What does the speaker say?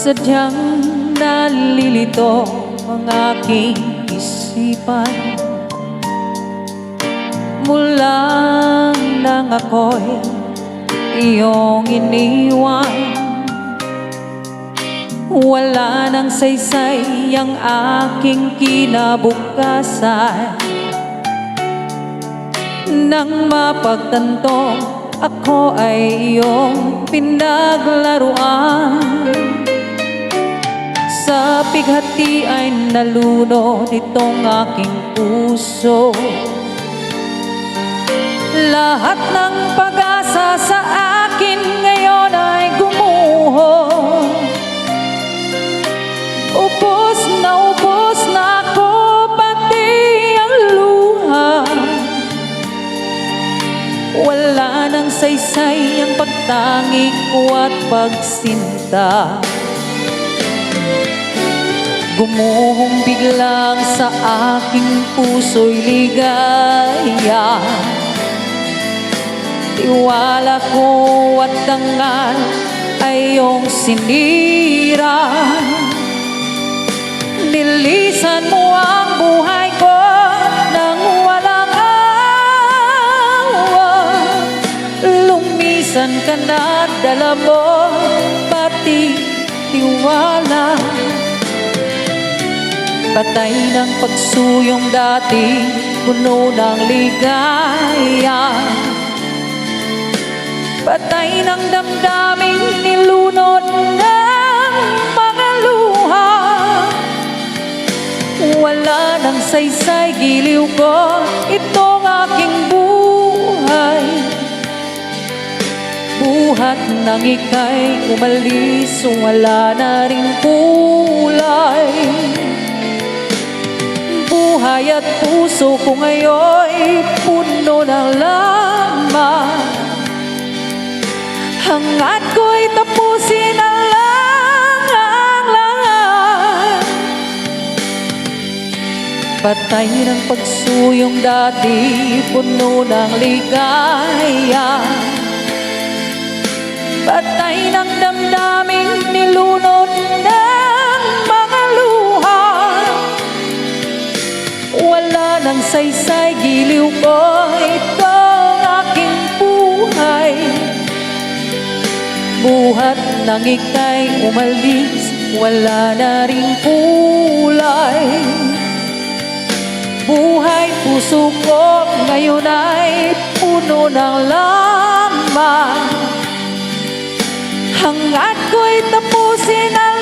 Sadyang nalilito ang aking isipan mula nang ako'y iyong iniwan. Wala nang saysay ang aking kinabukasan nang mapagtanto ako ay iyong pinaglaruan. Sa pighati ay nalunod itong aking puso. Lahat ng pag-asa sa akin ngayon ay gumuho. Ubos na ako, pati ang luha. Wala nang saysay ang pagtangi ko at pagsinta. Gumuhong biglang sa aking puso'y ligaya. Tiwala ko at dangal ay iyong sinira. Nilisan mo ang buhay ko nang walang awa. Lumisan ka na, dala mo pati tiwala. Patay ng pagsuyong dati, puno ng ligaya. Patay ng damdaming nilunod ng mga luha. Wala nang saysay, giliw ko itong aking buhay. Buhat nang ika'y umalis, wala na ring kulay. Buhay at puso ko ngayon'y puno ng laman. Hangad ko'y tapusin ang langang-langan. Patay ng pagsuyong dati, puno ng ligaya. Patay ng damdaming nilunod ng mga luha. Wala nang saysay, giliw ko itong aking buhay. Buhat nang ika'y umalis, wala na ring kulay. Buhay puso ko ngayon ay puno ng laman. Hangad ko'y tapusin ang